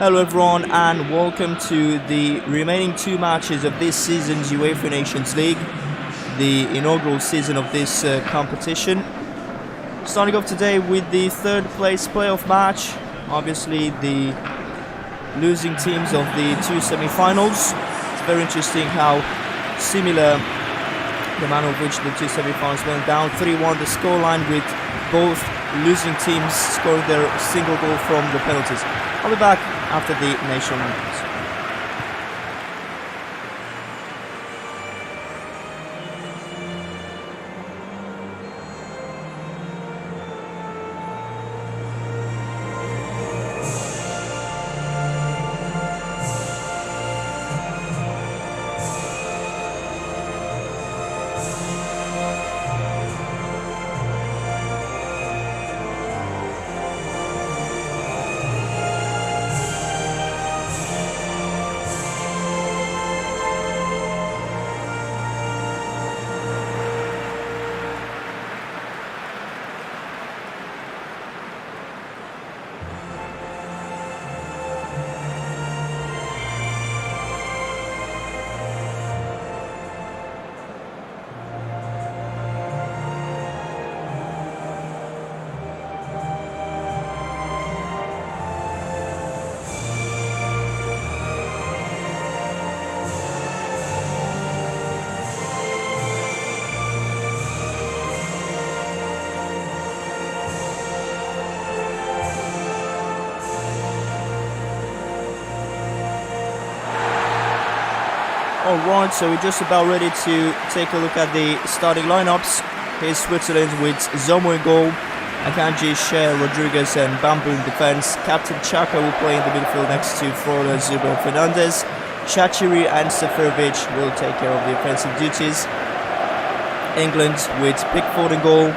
Hello everyone and welcome to the remaining two matches of this season's UEFA Nations League, the inaugural season of this competition. Starting off today with the third place playoff match, obviously the losing teams of the two semi-finals. It's very interesting how similar the manner of which the two semi-finals went down. 3-1 the scoreline, with both losing teams scoring their single goal from the penalties. I'll be back after the national anthems. Alright, so we're just about ready to take a look at the starting lineups. Here's Switzerland with Zomo in goal, Akanji, Cher, Rodriguez and Bambu in defense. Captain Chaka will play in the midfield next to Frola, Zuber and Fernandez. Shaqiri and Seferovic will take care of the offensive duties. England with Pickford in goal,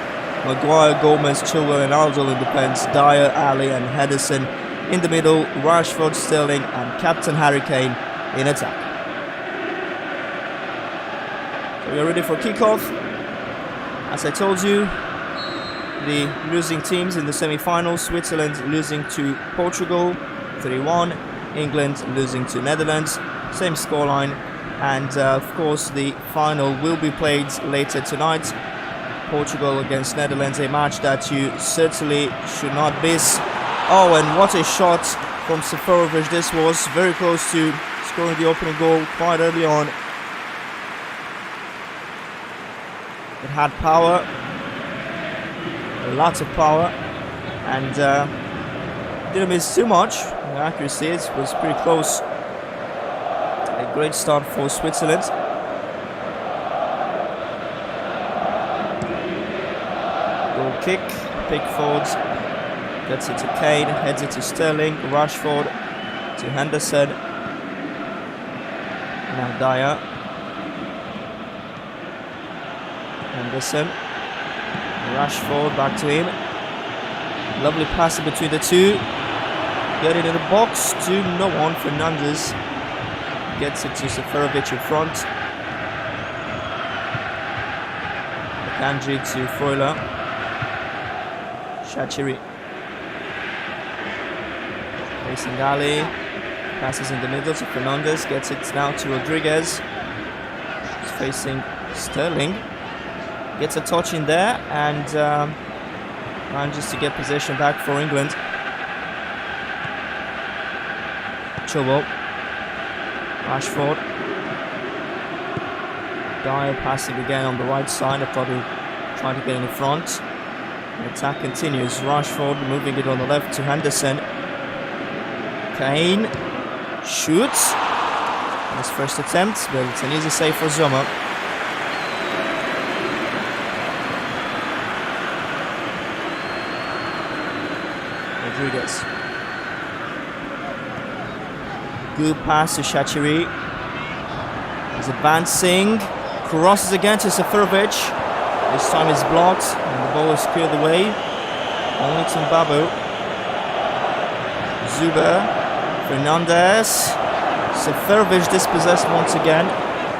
Maguire, Gomez, Chilwell and Ardell in defense. Dyer, Ali and Henderson in the middle. Rashford, Sterling and Captain Harry Kane in attack. We are ready for kickoff. As I told you, the losing teams in the semi-finals: Switzerland losing to Portugal 3-1, England losing to Netherlands, same scoreline, and of course the final will be played later tonight. Portugal against Netherlands, a match that you certainly should not miss. Oh, and what a shot from Seferovic this was, very close to scoring the opening goal quite early on. It had power, a lot of power, and didn't miss too much. The accuracy was pretty close. A great start for Switzerland. Goal kick, Pickford gets it to Kane, heads it to Sterling, Rashford to Henderson, now Dyer. Henderson, Rashford back to him. Lovely pass in between the two. Get it in the box to no one. Fernandez gets it to Seferovic in front. Akanji to Frola. Shaqiri facing Ali. Passes in the middle to Fernandez. Gets it now to Rodriguez. He's facing Sterling. Gets a touch in there and manages to get possession back for England. Chilwell, Rashford, Dyer passing again on the right side. I thought he tried to get in the front. The attack continues. Rashford moving it on the left to Henderson. Kane shoots. His first attempt, but it's an easy save for Zomo. Rodriguez. Good pass to Shaqiri. He's advancing. Crosses again to Seferovic. This time is blocked and the ball is cleared away. Only to Mbabu. Zuber. Fernandez. Seferovic dispossessed once again.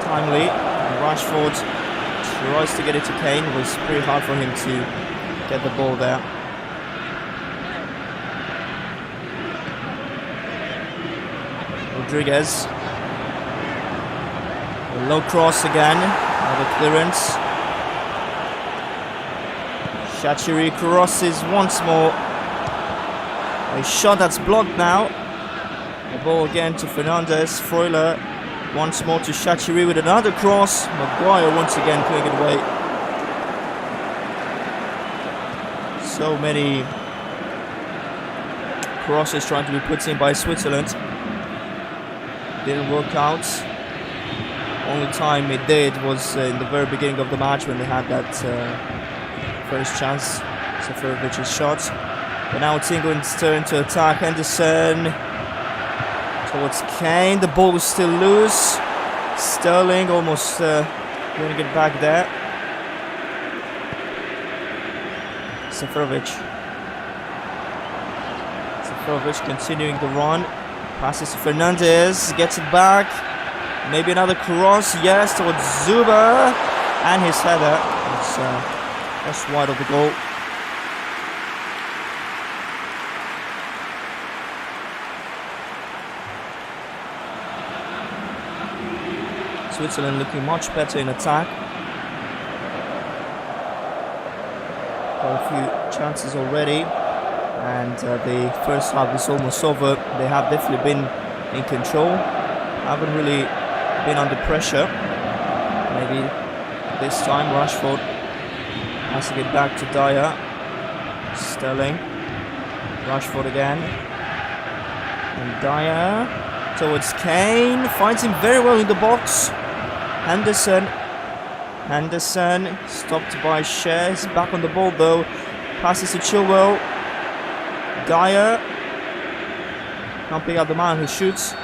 Timely. And Rashford tries to get it to Kane. It was pretty hard for him to get the ball there. Rodriguez. A low cross again. Another clearance. Shaqiri crosses once more. A shot that's blocked now. The ball again to Fernandez. Freuler once more to Shaqiri with another cross. Maguire once again clearing it away. So many crosses trying to be put in by Switzerland. Didn't work out. Only time it did was in the very beginning of the match when they had that first chance, Seferovic's shot. But now it's England's turn to attack. Henderson towards Kane. The ball was still loose. Sterling almost winning it back there. Seferovic continuing the run. Passes to Fernandez. Gets it back. Maybe another cross. Yes, towards Zuber. And his header. It's just wide of the goal. Switzerland looking much better in attack. Got a few chances already, and the first half is almost over. They have definitely been in control. Haven't really been under pressure. Maybe this time Rashford has to get back to Dyer. Sterling. Rashford again. And Dyer towards Kane. Finds him very well in the box. Henderson stopped by Cher. He's back on the ball though. Passes to Chilwell. Dyer can't pick out the man who shoots.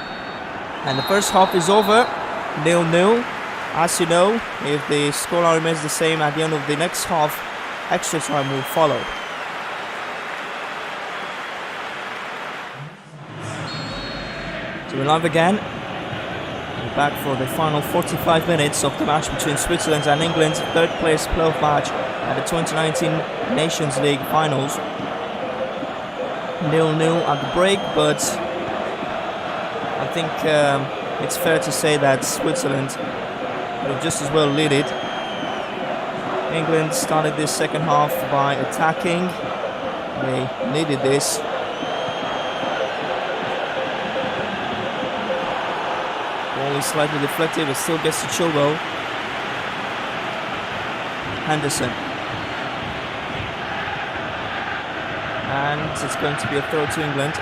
And the first half is over. 0-0. As you know, if the scoreline remains the same at the end of the next half, extra time will follow. So we're live again. Back for the final 45 minutes of the match between Switzerland and England's third place playoff match at the 2019 Nations League finals. 0-0 at the break, but I think it's fair to say that Switzerland would have just as well lead it. England started this second half by attacking. They needed this. Ball is slightly deflected, but still gets to Chilwell. Henderson. And it's going to be a throw to England.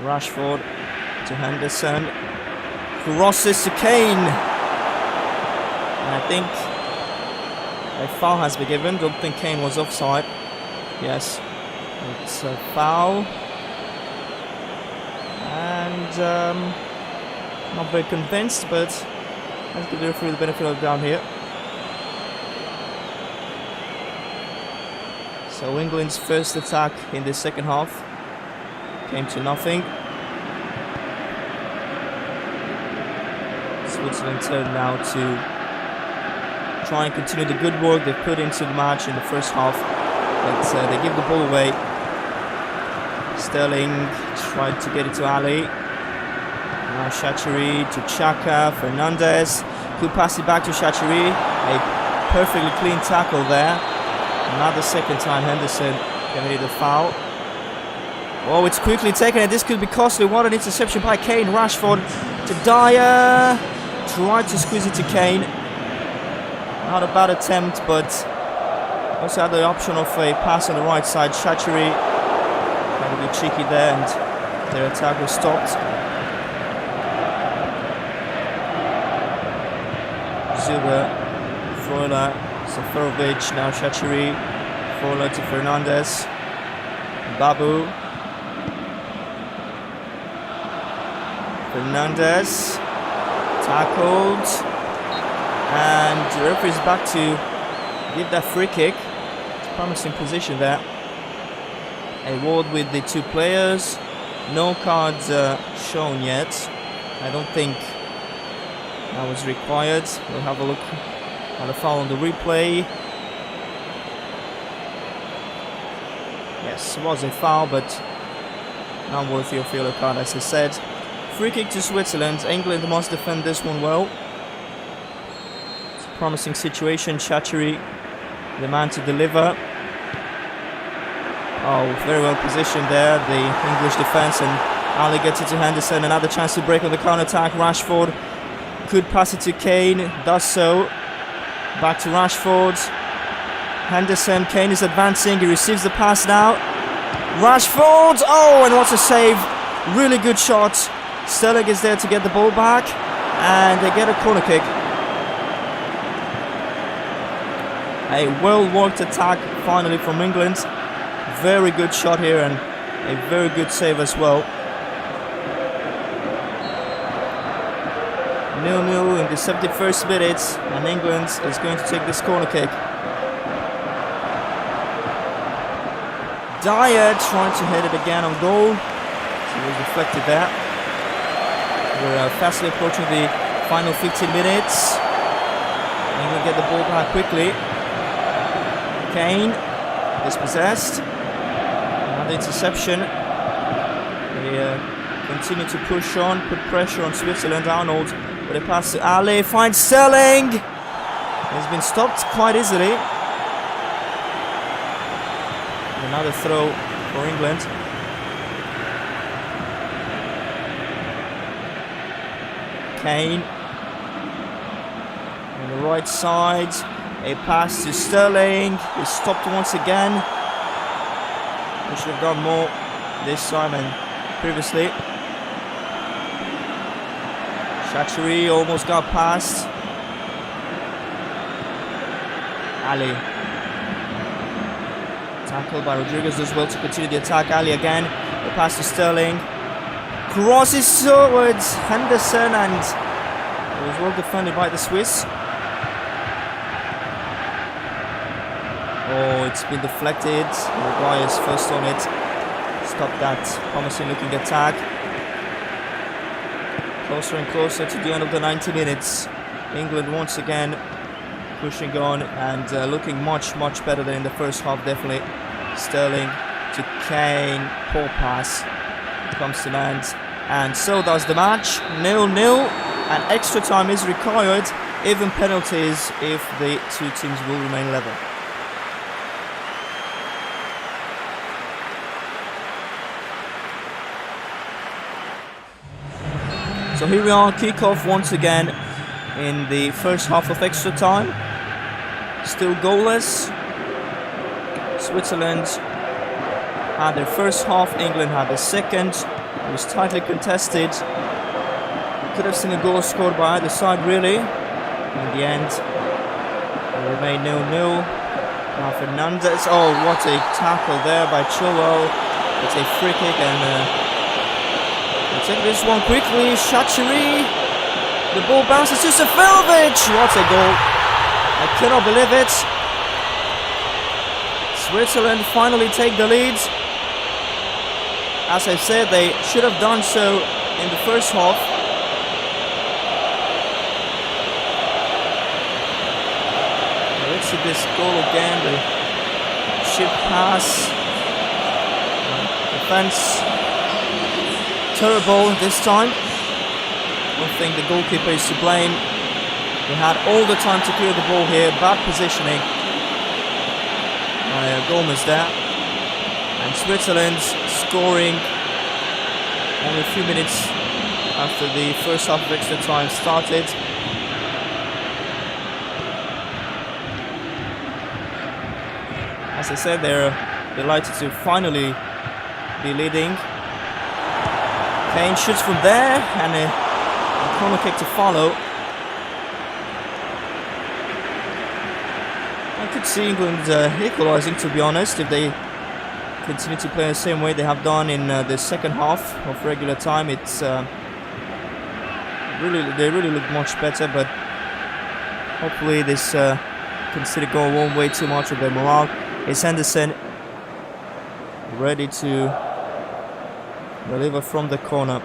Rashford to Henderson. Crosses to Kane. And I think a foul has been given. Don't think Kane was offside. Yes, it's a foul. And not very convinced, but let's give the referee the benefit of the doubt here. So England's first attack in the second half came to nothing. Switzerland turn now to try and continue the good work they put into the match in the first half, but they give the ball away. Sterling tried to get it to Ali. Now Shaqiri to Xhaka. Fernandez could pass it back to Shaqiri. A perfectly clean tackle there. Another second time Henderson committed a foul. Oh, it's quickly taken, and this could be costly. What an interception by Kane. Rashford to Dyer. Tried to squeeze it to Kane. Not a bad attempt, but also had the option of a pass on the right side. Shaqiri had a bit cheeky there, and their attack was stopped. Zuber, Freuler, Seferovic, now Shaqiri, Freuler to Fernandez, Babu, Fernandez, tackled, and the referee is back to give that free kick. It's a promising position there. A ward with the two players, no cards shown yet. I don't think that was required. We'll have a look at the foul on the replay. Yes, it was a foul, but Unworthy of yellow card, as I said. Free kick to Switzerland. England must defend this one well. It's a promising situation. Chachiri, the man to deliver. Oh, very well positioned there, the English defence, and Ali gets it to Henderson. Another chance to break on the counter-attack. Rashford could pass it to Kane, does so. Back to Rashford. Henderson, Kane is advancing, he receives the pass now. Rashford, oh, and what a save. Really good shot. Sterling is there to get the ball back, and they get a corner kick. A well-worked attack finally from England. Very good shot here and a very good save as well. 0-0 in the 71st minute, and England is going to take this corner kick. Dyer trying to head it again on goal. So it was deflected there. We're fastly approaching the final 15 minutes. England get the ball back quickly. Kane dispossessed. Another interception. They continue to push on, put pressure on Switzerland. Arnold with a pass to Ali, finds Sterling. He's been stopped quite easily. Another throw for England. Kane on the right side. A pass to Sterling. He's stopped once again. We should have done more this time than previously. Chachiri almost got past. Ali. Tackled by Rodriguez as well to continue the attack. Ali again. The pass to Sterling. Crosses towards Henderson, and it was well defended by the Swiss. Oh, it's been deflected. Maguire's first on it. Stop that promising looking attack. Closer and closer to the end of the 90 minutes. England once again pushing on and looking much better than in the first half, definitely. Sterling to Kane, poor pass, comes to land, and so does the match. 0-0, and extra time is required, even penalties if the two teams will remain level. So here we are, kick-off once again in the first half of extra time. Still goalless. Switzerland had their first half, England had the second. It was tightly contested. Could have seen a goal scored by either side, really. In the end, it remained 0-0. Now Fernandez, oh, what a tackle there by Chilwell. It's a free kick, and we'll take this one quickly. Chachiri, the ball bounces to Seferovic. What a goal! I cannot believe it. Switzerland finally take the lead. As I said, they should have done so in the first half. Let's see this goal again. The chip pass. Defense terrible this time. I don't think the goalkeeper is to blame. They had all the time to clear the ball here. Bad positioning. Gomez there, and Switzerland scoring only a few minutes after the first half of extra time started. As I said, they're delighted to finally be leading. Kane shoots from there, and a corner kick to follow. I could see England equalising, to be honest, if they continue to play the same way they have done in the second half of regular time. It's they really look much better, but hopefully this consider go one way too much of their morale. It's Henderson ready to deliver from the corner.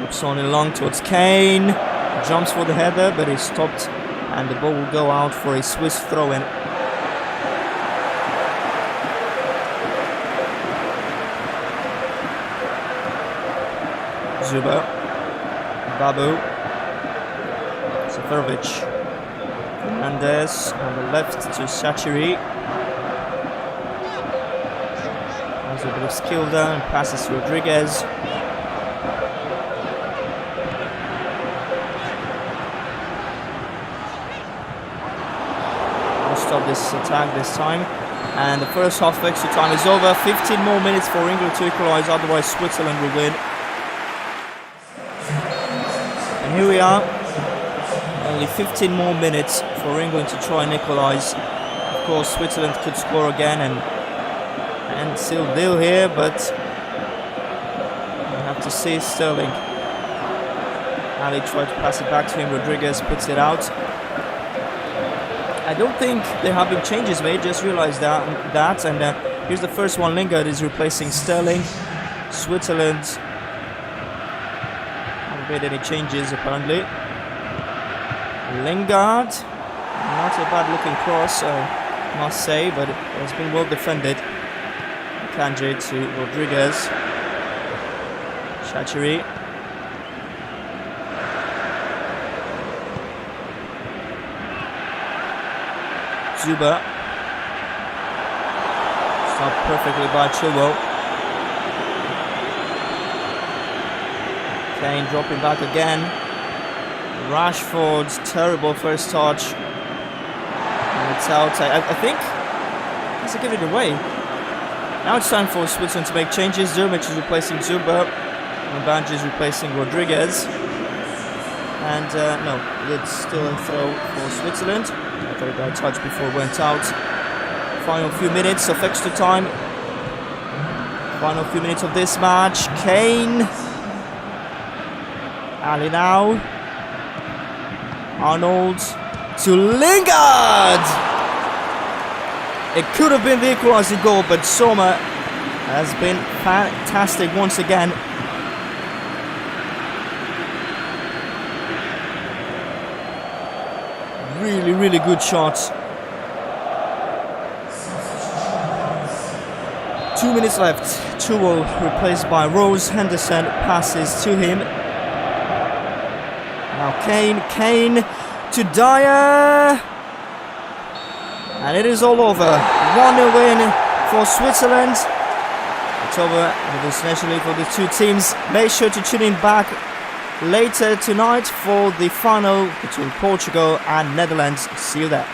Looks on in long towards Kane. Jumps for the header, but he's stopped, and the ball will go out for a Swiss throw-in. Zuber. Babu. Seferovic. Fernandez on the left to Shaqiri. Has a bit of skill there and passes to Rodriguez. Stop this attack this time, and the first half extra time is over. 15 more minutes for England to equalise, otherwise Switzerland will win. And here we are, only 15 more minutes for England to try and equalise. Of course Switzerland could score again and still nil here, but we have to see Sterling. Ali tried to pass it back to him, Rodriguez puts it out. I don't think there have been changes made, just realised that and here's the first one. Lingard is replacing Sterling. Switzerland haven't made any changes apparently. Lingard, not a bad looking cross, I must say, but it has been well defended. Kanji to Rodriguez. Shaqiri. Zuber. Stopped perfectly by Chilwell. Kane dropping back again. Rashford's terrible first touch. And it's out. I think he's given it away. Now it's time for Switzerland to make changes. Zermic is replacing Zuber. And Banji is replacing Rodriguez. And no, it's still a throw for Switzerland. Very bad touch before it went out. Final few minutes of extra time. Final few minutes of this match. Kane. Ali now. Arnold to Lingard. It could have been the equalising goal, but Sommer has been fantastic once again. Really good shots. 2 minutes left. Chilwell replaced by Rose. Henderson passes to him. Now Kane to Dyer. And it is all over. 1-0 win for Switzerland. It's over with this Nations League for the two teams. Make sure to tune in back later tonight for the final between Portugal and Netherlands. See you there.